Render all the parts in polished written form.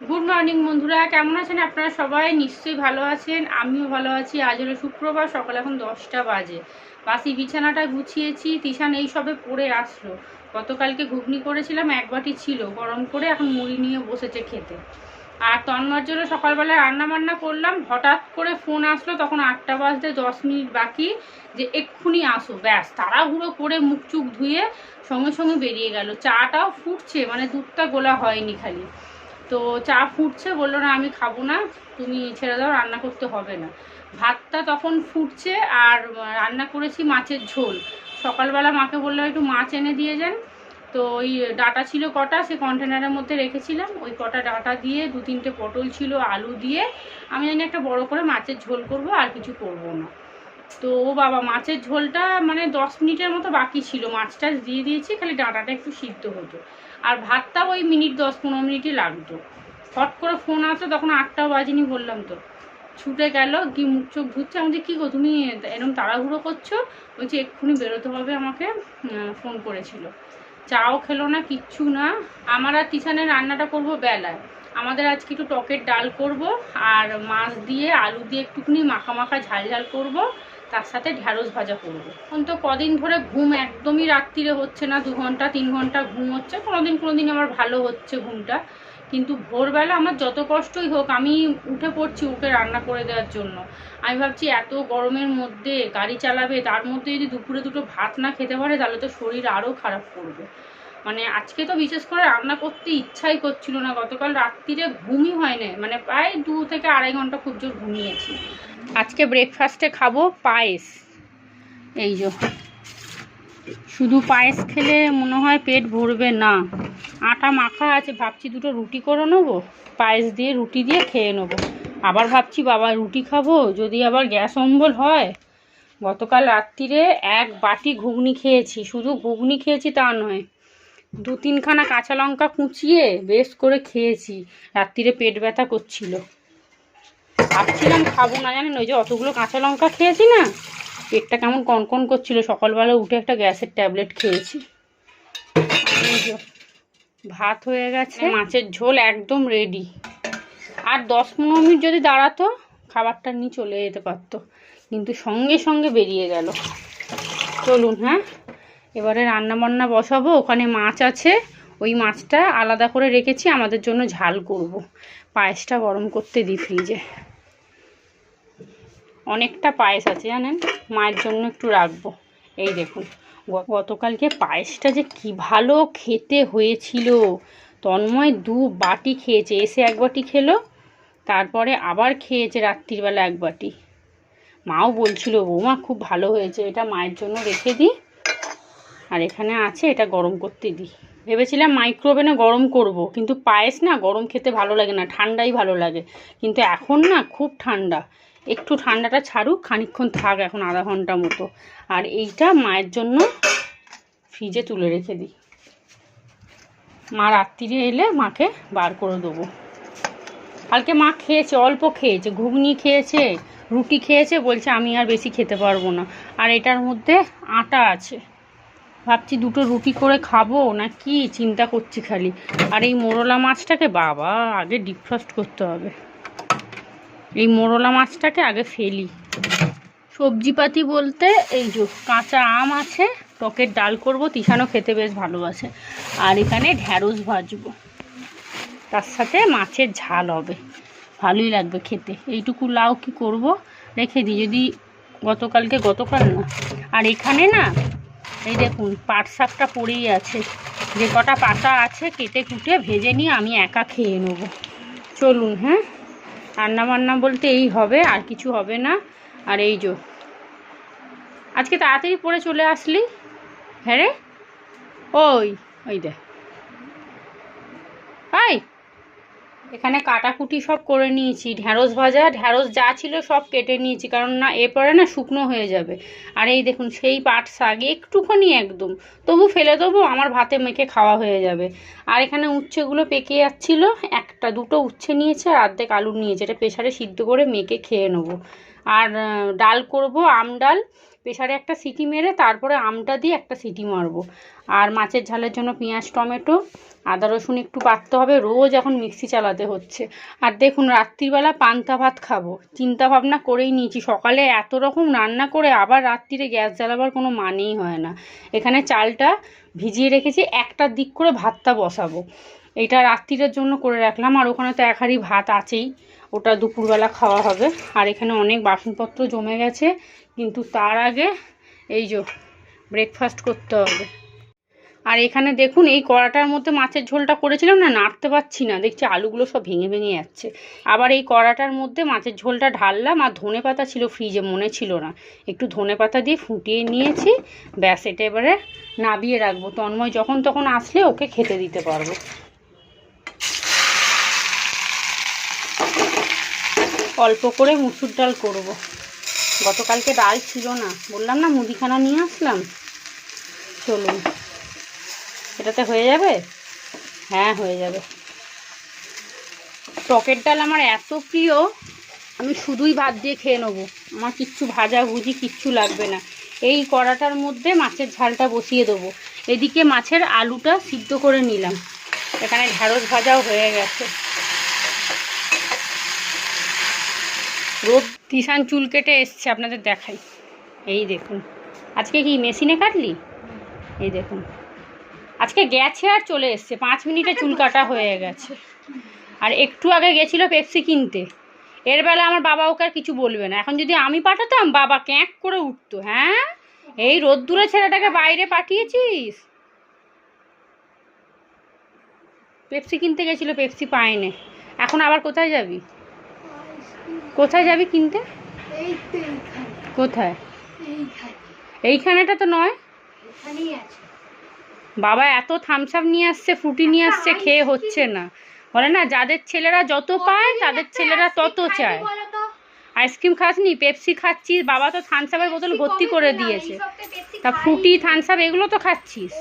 Good morning বন্ধুরা, কেমন আছেন আপনারা? সবাই নিশ্চয়ই ভালো আছেন, আমিও ভালো আছি। আজ হলো শুক্রবার, সকাল এখন 10টা বাজে। বাসি বিছানাটা গুছিয়েছি, তিশান এই সবে পড়ে আসলো। গতকালকে ঘুগনি করেছিলাম, এক বাটি ছিল, গরম করে এখন মুড়ি নিয়ে বসেছে খেতে। আর তন্ময়ের জন্য সকালবেলা রান্না বান্না করলাম, হঠাৎ করে ফোন আসলো, তখন 8টা বাজতে 10 মিনিট বাকি, যে এক্ষুনি আসো। ব্যাস তাড়াহুড়ো করে মুখ চুখ ধুয়ে সঙ্গে সঙ্গে বেরিয়ে গেল। চাটাও ফুটছে, মানে দুধটা গোলা হয়নি খালি। তো চা ফুটছে, বললো না আমি খাবো না, তুমি ছেড়ে দাও, রান্না করতে হবে না। ভাতটা তখন ফুটছে, আর রান্না করেছি মাছের ঝোল। সকালবেলা মাকে বললাম একটু মাছ এনে দিয়ে যান, তো ওই ডাটা ছিল কটা, সে কন্টেনারের মধ্যে রেখেছিলাম, ওই কটা ডাটা দিয়ে 2-3টে পটল ছিল, আলু দিয়ে আমি জানি একটা বড় করে মাছের ঝোল করব, আর কিছু করব না। তো ও বাবা, মাছের ঝোলটা মানে 10 মিনিটের মতো বাকি ছিল, মাছটা দিয়ে দিয়েছি, খালি ডাঁটাটা একটু সিদ্ধ হতো। আর ভাতটা ওই 10-15 মিনিটই লাগতো। হট করে ফোন আসলো, তখন 8টাও বাজেনি বললাম তো। ছুটে গেল, কি মুখ চোখ ধুচ্ছে। আমি কী গো তুমি এরকম তাড়াহুড়ো করছো? বলছি এক্ষুনি বেরোতে হবে আমাকে, ফোন করেছিল। চাও খেলো না, কিচ্ছু না। আমার আর তিশানের রান্নাটা করব বেলায়। আমাদের আজকে একটু টকের ডাল করব, আর মাছ দিয়ে আলু দিয়ে একটুখানি মাখা মাখা ঝাল ঝাল করব, তার সাথে ঢ্যাঁড়স ভাজা করব। এখন তো কদিন ধরে ঘুম একদমই রাত্রিরে হচ্ছে না, 2 ঘন্টা 3 ঘন্টা ঘুম হচ্ছে, কোনোদিন আমার ভালো হচ্ছে ঘুমটা। কিন্তু ভোরবেলা আমার যত কষ্টই হোক, আমি উঠে পড়ছি ওকে রান্না করে দেওয়ার জন্য। আমি ভাবছি এত গরমের মধ্যে গাড়ি চালাবে, তার মধ্যে যদি দুপুরে দুটো ভাত না খেতে পারে, তাহলে তো শরীর আরও খারাপ করবে। মানে আজকে তো বিশেষ করে রান্না করতে ইচ্ছাই করছিল না। গতকাল রাত্রিরে ঘুমই হয় না, মানে প্রায় 2 থেকে 2.5 ঘন্টা খুব জোর ঘুমিয়েছি। আজকে ব্রেকফাস্টে খাবো পায়েস। এই যে শুধু পায়েস খেলে মনে হয় পেট ভরবে না। আটা মাখা আছে, ভাবছি 2টো রুটি করে নেবো, পায়েস দিয়ে রুটি দিয়ে খেয়ে নেবো। আবার ভাবছি বাবা রুটি খাবো, যদি আবার গ্যাস অম্বল হয়। গতকাল রাত্রিরে 1 বাটি ঘুগনি খেয়েছি, শুধু ঘুগনি খেয়েছি তা নয়, 2-3খানা কাঁচা লঙ্কা কুচিয়ে বেশ করে খেয়েছি। রাত্রিরে পেট ব্যথা করছিল, ভাবছিলাম খাবো না, জানেন ওই যে অতগুলো কাঁচা লঙ্কা খেয়েছি না, পেটটা কেমন কনকন করছিল। সকালবেলা উঠে একটা গ্যাসের ট্যাবলেট খেয়েছি। ভাত হয়ে গেছে, মাছের ঝোল একদম রেডি। আর 10-15 মিনিট যদি দাঁড়াতো, খাবারটা নিয়ে চলে যেতে পারতো, কিন্তু সঙ্গে সঙ্গে বেরিয়ে গেল। চলুন, হ্যাঁ এবারে রান্না বান্না বসাবো। ওখানে মাছ আছে, ওই মাছটা আলাদা করে রেখেছি, আমাদের জন্য ঝাল করব। পায়েসটা গরম করতে দিই ফ্রিজে, অনেকটা পায়েস আছে জানেন, মায়ের জন্য একটু রাখবো। এই দেখুন, গতকালকে পায়েসটা যে কি ভালো খেতে হয়েছিল। তন্ময় 2 বাটি খেয়েছে, এসে 1 বাটি খেলো, তারপরে আবার খেয়েছে রাত্রিবেলা 1 বাটি। মাও বলছিল বৌমা খুব ভালো হয়েছে, এটা মায়ের জন্য রেখে দিই। আর এখানে আছে, এটা গরম করতে দিই। ভেবেছিলাম মাইক্রোওভেনে গরম করব, কিন্তু পায়েস না গরম খেতে ভালো লাগে না, ঠান্ডাই ভালো লাগে। কিন্তু এখন না খুব ঠান্ডা, একটু ঠান্ডাটা ছাড়ুক, খানিকক্ষণ থাক, এখন আধা ঘন্টা মতো। আর এইটা মায়ের জন্য ফ্রিজে তুলে রেখে দিই, মা রাত্রিরে এলে মাকে বার করে দেবো। কালকে মা খেয়েছে, অল্প খেয়েছে, ঘুগনি খেয়েছে, রুটি খেয়েছে, বলছে আমি আর বেশি খেতে পারবো না। আর এটার মধ্যে আটা আছে, ভাবছি 2টো রুটি করে খাবো না কি চিন্তা করছি খালি। আর এই মোরলা মাছটাকে বাবা আগে ডিফ্রস্ট করতে হবে, এই মোরলা মাছটাকে আগে ফেলি। সবজিপাতি বলতে এই যে কাঁচা আম আছে, টকের ডাল করব, তিশানও খেতে বেশ ভালোবাসে। আর এখানে ঢ্যাঁড়স ভাজবো, তার সাথে মাছের ঝাল হবে, ভালোই লাগবে খেতে। এইটুকু লাউ কি করব, রেখে দিই, যদি গতকাল না। আর এখানে না এই দেখুন পাট শাকটা পড়েই আছে, যে কটা পাতা আছে কেটে কুটে ভেজে নিয়ে আমি একা খেয়ে নেব। চলুন, হ্যাঁ রান্না বান্না বলতে এই হবে, আর কিছু হবে না। আর এই যে আজকে তাড়াতাড়ি পড়ে চলে আসলি, হ্যাঁ রে, ওই দেখ, এখানে কাটাকুটি সব করে নিয়েছি, ঢ্যাঁড়স ভাজা, ঢ্যাঁড়স যা ছিল সব কেটে নিয়েছি, কারণ না এরপরে না শুকনো হয়ে যাবে। আর এই দেখুন সেই পাট শাক একটুখানি একদম, তবু ফেলে দেবো, আমার ভাতে মেখে খাওয়া হয়ে যাবে। আর এখানে উচ্ছেগুলো পেকে যাচ্ছিল, 1-2টো উচ্ছে নিয়েছে, আর অর্ধেক আলু নিয়েছে, এটা প্রেসারে সিদ্ধ করে মেখে খেয়ে নেবো। আর ডাল করব, আম ডাল, প্রেসারে একটা সিটি মেরে তারপরে আমটা দিয়ে একটা সিটি মারবো। আর মাছের ঝালের জন্য পেঁয়াজ, টমেটো, আদা রসুন একটু বাটতে হবে, রোজ এখন মিক্সি চালাতে হচ্ছে। আর দেখুন রাত্রিবেলা পান্তা ভাত খাবো, চিন্তা ভাবনা করেই নিয়েছি। সকালে এত রকম রান্না করে আবার রাত্রিরে গ্যাস জ্বালাবার কোনো মানেই হয় না। এখানে চালটা ভিজিয়ে রেখেছি, একটার দিক করে ভাতটা বসাবো, এটা রাত্রিরের জন্য করে রাখলাম। আর ওখানে তো এক হাঁড়ি ভাত আছেই, ওটা দুপুরবেলা খাওয়া হবে। আর এখানে অনেক বাসনপত্র জমে গেছে, কিন্তু তার আগে এই যে ব্রেকফাস্ট করতে হবে। আর এখানে দেখুন এই কড়াটার মধ্যে মাছের ঝোলটা করেছিলাম না, নাড়তে পারছি না, দেখছি আলুগুলো সব ভেঙে ভেঙে যাচ্ছে। আবার এই কড়াটার মধ্যে মাছের ঝোলটা ঢাললাম, আর ধনেপাতা ছিল ফ্রিজে, মনে ছিল না, একটু ধনেপাতা দিয়ে ফুটিয়ে নিয়েছি। ব্যাস, এটা এবারে নাবিয়ে রাখবো, তন্ময় যখন তখন আসলে ওকে খেতে দিতে পারবো। অল্প করে মুসুর ডাল করব, গতকালকে ডাল ছিল না, বললাম না মুদিখানা নিয়ে আসলাম। চলুন, এটাতে হয়ে যাবে? হ্যাঁ হয়ে যাবে। টকের ডাল আমার এত প্রিয়, আমি শুধুই ভাত দিয়ে খেয়ে নেবো, আমার কিচ্ছু ভাজা ভুজি কিচ্ছু লাগবে না। এই কড়াটার মধ্যে মাছের ঝালটা বসিয়ে দেবো। এদিকে মাছের আলুটা সিদ্ধ করে নিলাম, এখানে ঢ্যাঁড়স ভাজাও হয়ে গেছে। রোদ তিশান চুল কেটে এসছে, আপনাদের দেখাই। এই দেখুন, আজকে কি মেশিনে কাটলি? এই দেখুন, আজকে গেছে আর চলে এসছে, 5 মিনিটে চুল কাটা হয়ে গেছে। আর একটু আগে গেছিল পেপসি কিনতে। এর বেলা আমার বাবা ওকে আর কিছু বলবে না, এখন যদি আমি পাঠাতাম বাবা ক্যাঁক করে উঠতো। হ্যাঁ, এই রোদ্দুরে ছেলেটাকে বাইরে পাঠিয়েছিস? পেপসি কিনতে গেছিল, পেপসি পায়নি। এখন আবার কোথায় যাবি? কোথায় যাবি কিনতে? কোথায়? এইখানেটা তো নয়, বাবা এত থামস আপ নিয়ে আসছে, ফ্রুটি নিয়ে আসছে, খেয়ে হচ্ছে না। বলে না, যাদের ছেলেরা যত পায় তাদের ছেলেরা তত চায়। আইসক্রিম খাসনি, পেপসি খাচ্ছিস, বাবা তো থামস আপের বোতল ভর্তি করে দিয়েছে, তা ফ্রুটি থামস আপ এগুলো তো খাচ্ছিস।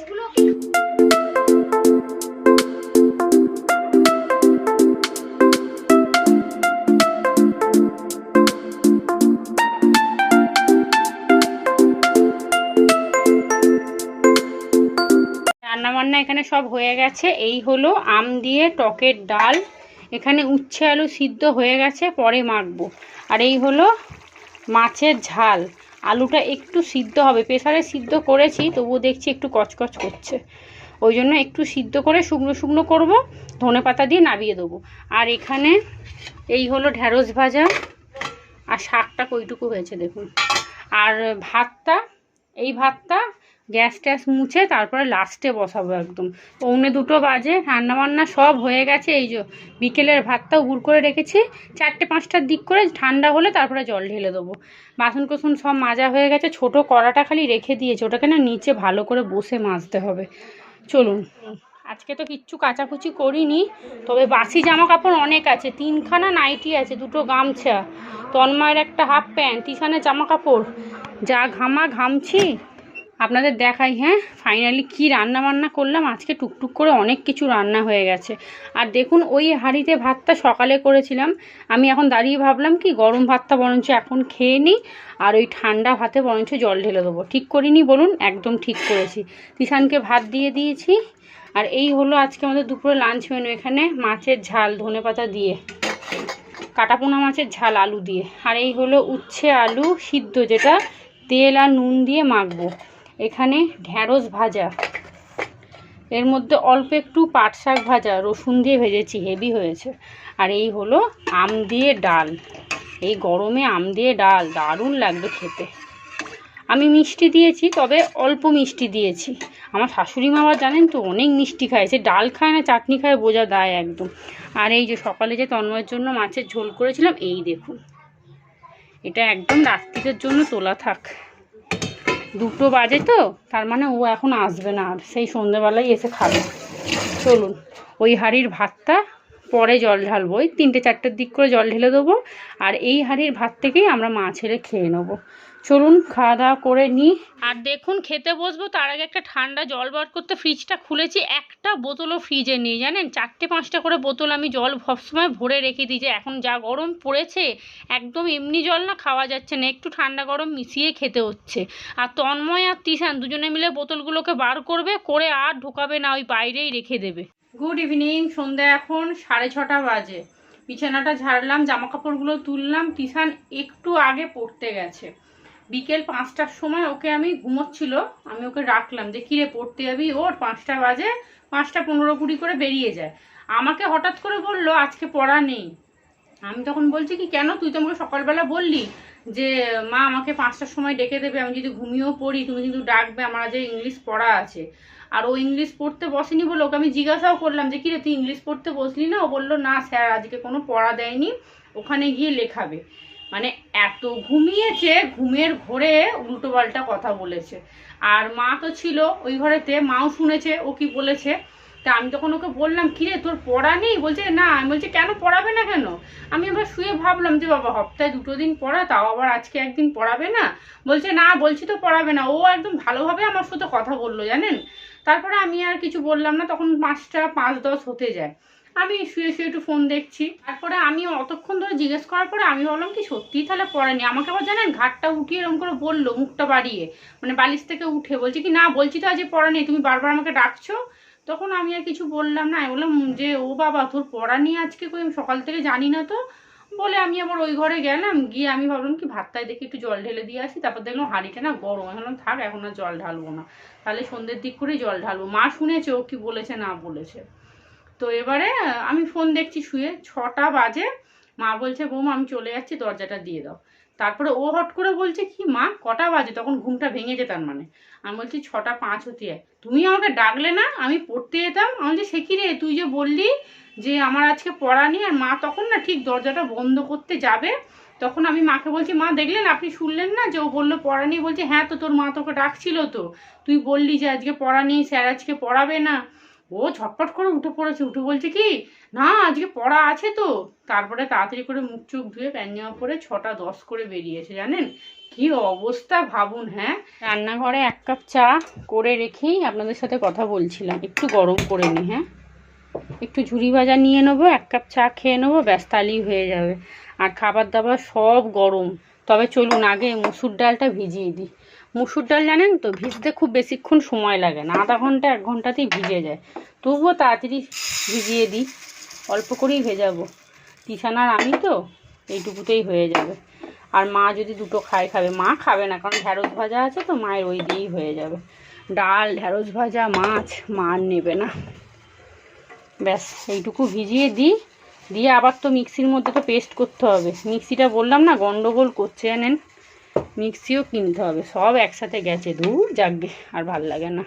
রান্নাবান্না এখানে সব হয়ে গেছে। এই হলো আম দিয়ে টকের ডাল, এখানে উচ্ছে আলু সিদ্ধ হয়ে গেছে, পরে মাখবো। আর এই হলো মাছের ঝাল, আলুটা একটু সিদ্ধ হবে, প্রেসারে সিদ্ধ করেছি তবুও দেখছি একটু কচকচ করছে, ওই জন্য একটু সিদ্ধ করে শুকনো শুকনো করবো, ধনেপাতা দিয়ে নাবিয়ে দেবো। আর এখানে এই হলো ঢ্যাঁড়স ভাজা, আর শাকটা কইটুকু হয়েছে দেখুন। আর ভাতটা, এই ভাতটা গ্যাস ট্যাস মুছে তারপরে লাস্টে বসাবো একদম। 2:45 বাজে, রান্নাবান্না সব হয়ে গেছে। এই যে বিকেলের ভাতটাও গুড় করে রেখেছি, 4টে-5টার দিক করে ঠান্ডা হলে তারপরে জল ঢেলে দেবো। বাসন কোসন সব মাজা হয়ে গেছে, ছোট কড়াটা খালি রেখে দিয়েছে, ওটাকে না নিচে ভালো করে বসে মাজতে হবে। চলুন, আজকে তো কিচ্ছু কাচাকুচি করিনি, তবে বাসি জামা কাপড় অনেক আছে। 3খানা নাইটি আছে, 2টো গামছা, তন্ময়ের একটা হাফ প্যান্ট, তিশানের জামা কাপড়, যা ঘামছি আপনাদের দেখাই। হ্যাঁ, ফাইনালি কি রান্না বান্না করলাম আজকে, টুকটুক করে অনেক কিছু রান্না হয়ে গেছে। আর দেখুন ওই হাঁড়িতে ভাতটা সকালে করেছিলাম, আমি এখন দাঁড়িয়ে ভাবলাম কি গরম ভাতটা বরঞ্চ এখন খেয়ে নিই, আর ওই ঠান্ডা ভাতে বরঞ্চ জল ঢেলে দেবো। ঠিক করিনি বলুন? একদম ঠিক করেছি। তিশানকে ভাত দিয়ে দিয়েছি। আর এই হলো আজকে আমাদের দুপুরে লাঞ্চ মেনু, এখানে মাছের ঝাল ধনেপাতা দিয়ে, কাটাপোনা মাছের ঝাল আলু দিয়ে। আর এই হলো উচ্ছে আলু সিদ্ধ, যেটা তেল আর নুন দিয়ে মাখবো। এখানে ঢ্যাঁড়স ভাজা, এর মধ্যে অল্প একটু পাট শাক ভাজা, রসুন দিয়ে ভেজেছি, হেভি হয়েছে। আর এই হলো আম দিয়ে ডাল, এই গরমে আম দিয়ে ডাল দারুণ লাগবে খেতে। আমি মিষ্টি দিয়েছি, তবে অল্প মিষ্টি দিয়েছি। আমার শাশুড়ি মা আবার জানেন তো অনেক মিষ্টি খায়, সে ডাল খায় না চাটনি খায় বোঝা দায় একদম। আর এই যে সকালে যে তন্ময়ের জন্য মাছের ঝোল করেছিলাম, এই দেখুন, এটা একদম রাত্রির জন্য তোলা থাক। 2টো বাজে তো, তার মানে ও এখন আসবে না, আর সেই সন্ধ্যেবেলায় এসে খাবে। চলুন, ওই হাঁড়ির ভাতটা পরে জল ঢালবো, ওই 3টে-4টের দিক করে জল ঢেলে দেবো। আর এই হাঁড়ির ভাত থেকেই আমরা মা ছেলে খেয়ে নেবো। চলুন খাওয়া দাওয়া করে নিই। আর দেখুন খেতে বসবো তার আগে একটা ঠান্ডা জল বার করতে ফ্রিজটা খুলেছি, একটা বোতলও ফ্রিজে নেই জানেন। 4-5টা করে বোতল আমি জল সবসময় ভরে রেখে দিই, যে এখন যা গরম পড়েছে একদম এমনি জল না খাওয়া যাচ্ছে না, একটু ঠান্ডা গরম মিশিয়ে খেতে হচ্ছে। আর তন্ময় আর তিশান দুজনে মিলে বোতলগুলোকে বার করবে, করে আর ঢোকাবে না, ওই বাইরেই রেখে দেবে। গুড ইভিনিং, সন্ধ্যা এখন 6:30 বাজে। বিছানাটা ঝাড়লাম, জামা কাপড়গুলো তুললাম, তিশান একটু আগে পড়তে গেছে। বিকেল 5টার সময় ওকে আমি ঘুমোচ্ছিল, আমি ওকে রাখলাম যে কিরে পড়তে যাবি, ওর 5টা বাজে, 5:15-20 করে বেরিয়ে যায়। আমাকে হঠাৎ করে বললো আজকে পড়া নেই। আমি তখন বলছি কি কেন, তুই তো আমাকে সকালবেলা বললি যে মা আমাকে 5টার সময় ডেকে দেবে, আমি যদি ঘুমিয়েও পড়ি তুমি কিন্তু ডাকবে, আমার আজ ইংলিশ পড়া আছে। আর ও ইংলিশ পড়তে বসেনি বলে ওকে আমি জিজ্ঞাসাও করলাম যে কিরে তুই ইংলিশ পড়তে বসলি না, ও বললো না স্যার আজকে কোনো পড়া দেয়নি, ওখানে গিয়ে লেখাবে। মানে এত ঘুমিয়েছে, ঘুমের ঘোরে উল্টো পাল্টা কথা বলেছে। আর মা তো ছিল ওই ঘরেতে, মাও শুনেছে ও কি বলেছে। তা আমি তখন ওকে বললাম কিরে তোর পড়া নেই, বলছে না। আমি বলছি কেন পড়াবে না কেন? আমি আবার শুয়ে ভাবলাম যে বাবা সপ্তাহে 2 দিন পড়া, তাও আবার আজকে একদিন পড়াবে না। বলছে না বলছি তো পড়াবে না। ও একদম ভালোভাবে আমার সাথে কথা বললো জানেন। তারপরে আমি আর কিছু বললাম না, তখন 5টা 5:10 হতে যায়। আমি শুয়ে শুয়ে একটু ফোন দেখছি। তারপরে আমি অতক্ষণ ধরে জিজ্ঞেস করার পরে আমি ভাবলাম কি সত্যিই তাহলে পড়েনি। আমাকে আবার জানেন ঘাটটা উঠিয়ে এরকম করে বললো, মুখটা বাড়িয়ে, মানে বালিশ থেকে উঠে বলছে কি না বলছি তো আজ পড়া নেই, তুমি বারবার আমাকে ডাকছো। তখন আমি আর কিছু বললাম না, আমি বললাম যে ও বাবা তোর পড়া নিয়ে আজকে কই, আমি সকাল থেকে জানি না তো। বলে আমি আবার ওই ঘরে গেলাম, গিয়ে আমি ভাবলাম কি ভাতটায় দেখি একটু জল ঢেলে দিয়ে আসি। তারপর দেখলাম হাঁড়িটা না গরম, আমি ভাবলাম থাক এখন আর জল ঢালবো না, তাহলে সন্ধ্যের দিক করেই জল ঢালবো। মা শুনেছে ও কি বলেছে না বলেছে। তো এবারে আমি ফোন দেখছি শুয়ে, 6টা বাজে। মা বলছে বৌমা আমি চলে যাচ্ছি, দরজাটা দিয়ে দাও। তারপরে ও হট করে বলছে কি মা কটা বাজে, তখন ঘুমটা ভেঙে যেতাম মানে। আমি বলছি 6:05 হতে যায়। তুমি আমাকে ডাকলে না, আমি পড়তে যেতাম। আমি বলছি সে কি রে, তুই যে বললি যে আমার আজকে পড়া নেই। আর মা তখন না ঠিক দরজাটা বন্ধ করতে যাবে, তখন আমি মাকে বলছি মা দেখলেন আপনি শুনলেন না যে ও বললো পড়া নেই। বলছে হ্যাঁ তো তোর মা তোকে ডাকছিল তো, তুই বললি যে আজকে পড়া নেই, স্যার আজকে পড়াবে না। ও ঝটপট করে উঠে পড়েছে, উঠে বলছে কি না আজকে পড়া আছে তো। তারপরে তাড়াতাড়ি করে মুখ চোখ ধুয়ে প্যান জামা পরে 6:10 করে বেরিয়েছে জানেন। কি অবস্থা ভাবুন। হ্যাঁ, রান্নাঘরে 1 কাপ চা করে রেখেই আপনাদের সাথে কথা বলছিলাম, একটু গরম করে নিই। হ্যাঁ, একটু ঝুরি ভাজা নিয়ে নেবো, 1 কাপ চা খেয়ে নেবো, ব্যাস তাহলেই হয়ে যাবে। আর খাবার দাবার সব গরম। তবে চলুন আগে মুসুর ডালটা ভিজিয়ে দিই। মুসুর ডাল জানেন তো ভিজতে খুব বেশিক্ষণ সময় লাগে না, আধা ঘন্টা 1 ঘন্টাতেই ভিজে যায়। তবুও তাড়াতাড়ি ভিজিয়ে দিই, অল্প করেই ভেজাবো। তিশান আর আমি তো এইটুকুতেই হয়ে যাবে। আর মা যদি দুটো খাবে, মা খাবে না কারণ ঢ্যাঁড়স ভাজা আছে তো, মায়ের ওই দিয়েই হয়ে যাবে। ডাল ঢ্যাঁড়স ভাজা মাছ মা আর নেবে না। ব্যাস এইটুকু ভিজিয়ে দিই, দিয়ে আবার তো মিক্সির মধ্যে তো পেস্ট করতে হবে। মিক্সিটা বললাম না গন্ডগোল করছে জানেন, মিক্সিও কিনতে হবে, সব একসাথে গেছে। ধুর যাকগে, আর ভাল লাগে না।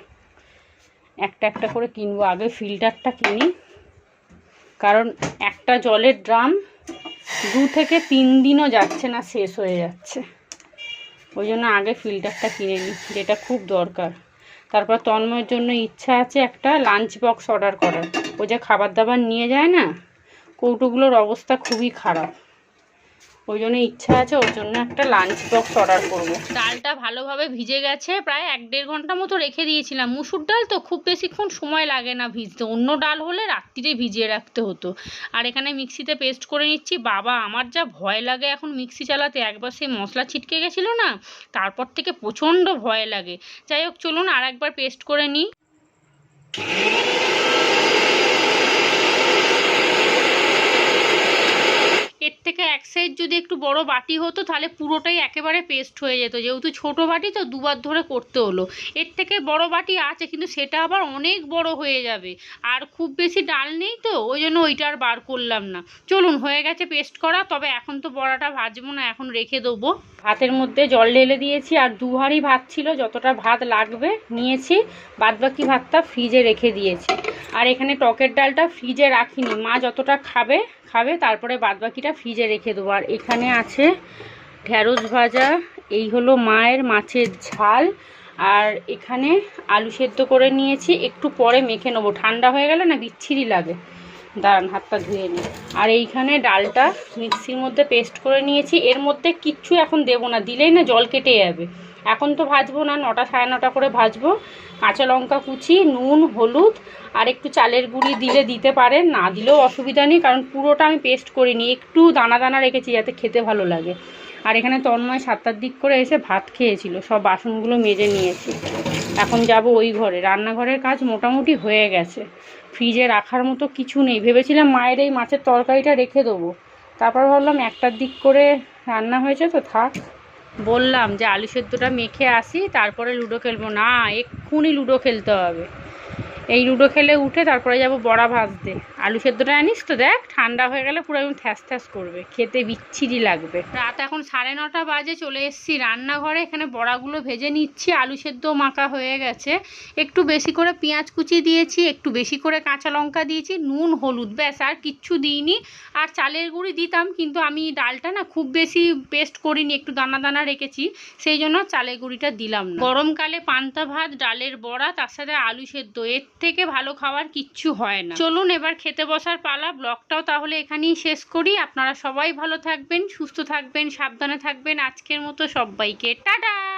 একটা একটা করে কিনবো, আগে ফিল্টারটা কিনি, কারণ একটা জলের ড্রাম 2 থেকে 3 দিনও যাচ্ছে না, শেষ হয়ে যাচ্ছে। ওই জন্য আগে ফিল্টারটা কিনে নিই, যেটা খুব দরকার। তারপর তন্ময়ের জন্য ইচ্ছা আছে একটা লাঞ্চ বক্স অর্ডার করার। ও যে খাবার দাবার নিয়ে যায় না, কৌটোগুলোর অবস্থা খুবই খারাপ, ওই জন্য ইচ্ছা আছে ওর জন্য একটা লাঞ্চ বক্স অর্ডার করবো। ডালটা ভালোভাবে ভিজে গেছে, প্রায় 1-1.5 ঘন্টা মতো রেখে দিয়েছিলাম। মুসুর ডাল তো খুব বেশিক্ষণ সময় লাগে না ভিজতে, অন্য ডাল হলে রাত্রিরে ভিজিয়ে রাখতে হতো। আর এখানে মিক্সিতে পেস্ট করে নিচ্ছি। বাবা আমার যা ভয় লাগে এখন মিক্সি চালাতে, একবার সেই মশলা ছিটকে গেছিলো না, তারপর থেকে প্রচণ্ড ভয় লাগে। যাই হোক চলুন আর একবার পেস্ট করে নিই। এর থেকে এক সাইড যদি একটু বড় বাটি হতো তাহলে পুরোটাই একেবারে পেস্ট হয়ে যেত, যেহেতু ছোট বাটি তো 2বার ধরে করতে হলো। এর থেকে বড় বাটি আছে কিন্তু সেটা আবার অনেক বড় হয়ে যাবে, আর খুব বেশি ডাল নেই তো ওই জন্য ওইটা আর বার করলাম না। চলুন হয়ে গেছে পেস্ট করা, তবে এখন তো বড়াটা ভাজবো না, এখন রেখে দেবো। ভাতের মধ্যে জল ঢেলে দিয়েছি, আর 2 হাঁড়ি ভাত ছিল, যতটা ভাত লাগবে নিয়েছি, বাদবাকি ভাতটা ফ্রিজে রেখে দিয়েছি। আর এখানে টকের ডালটা ফ্রিজে রাখিনি, মা যতটা খাবে, তারপরে বাদবাকিটা ফ্রিজে রেখে দেবো। আর এখানে আছে ঢ্যাঁড়স ভাজা, এই হলো মায়ের মাছের ঝাল, আর এখানে আলু সেদ্ধ করে নিয়েছি, একটু পরে মেখে নেবো, ঠান্ডা হয়ে গেলে না বিচ্ছিরি লাগে। দাঁড়ান হাতটা ধুয়ে নিই। আর এইখানে ডালটা মিক্সির মধ্যে পেস্ট করে নিয়েছি। এর মধ্যে কিচ্ছু এখন দেবো না, দিলেই না জল কেটে যাবে। এখন তো ভাজবো না, 9টা সাড়ে 9টা করে ভাজবো। কাঁচা লঙ্কা কুচি, নুন, হলুদ আর একটু চালের গুঁড়ি দিলে দিতে পারেন, না দিলেও অসুবিধা নেই, কারণ পুরোটা আমি পেস্ট করিনি, একটু দানা দানা রেখেছি যাতে খেতে ভালো লাগে। আর এখানে তন্ময় 7টার দিক করে এসে ভাত খেয়েছিল, সব বাসনগুলো মেজে নিয়েছি। এখন যাব ওই ঘরে। রান্নাঘরের কাজ মোটামুটি হয়ে গেছে, ফ্রিজে রাখার মতো কিছু নেই। ভেবেছিলাম মায়ের এই মাছের তরকারিটা রেখে দেবো, তারপর ভাবলাম 1টার দিক করে রান্না হয়েছে তো থাক। বললাম যে আলু সেদ্ধটা মেখে আসি, তারপরে লুডো খেলবো। না, এক্ষুনি লুডো খেলতে হবে। এই লুডো খেলে উঠে তারপরে যাব বড়া ভাজতে। আলু সেদ্ধটা জানিস তো, দেখ ঠান্ডা হয়ে গেলে পুরো একদম থ্যাস থ্যাস করবে, খেতে বিচ্ছিরি লাগবে। রাত এখন 9:30 বাজে, চলে এসেছি রান্নাঘরে। এখানে বড়াগুলো ভেজে নিচ্ছি, আলু সেদ্ধ মাখা হয়ে গেছে। একটু বেশি করে পেঁয়াজ কুচি দিয়েছি, একটু বেশি করে কাঁচা লঙ্কা দিয়েছি, নুন হলুদ, ব্যাস আর কিচ্ছু দিইনি। আর চালের গুঁড়ি দিতাম, কিন্তু আমি ডালটা না খুব বেশি পেস্ট করিনি, একটু দানা দানা রেখেছি, সেই জন্য চালের গুঁড়িটা দিলাম না। গরমকালে পান্তা ভাত, ডালের বড়া, তার সাথে আলু সেদ্ধ, এর থেকে ভালো খাবার কিচ্ছু হয় না। চলুন এবার খেতে বসার পালা। ব্লগটাও তাহলে এখানেই শেষ করি। আপনারা সবাই ভালো থাকবেন, সুস্থ থাকবেন, সাবধানে থাকবেন। আজকের মতো সবাইকে টাটা।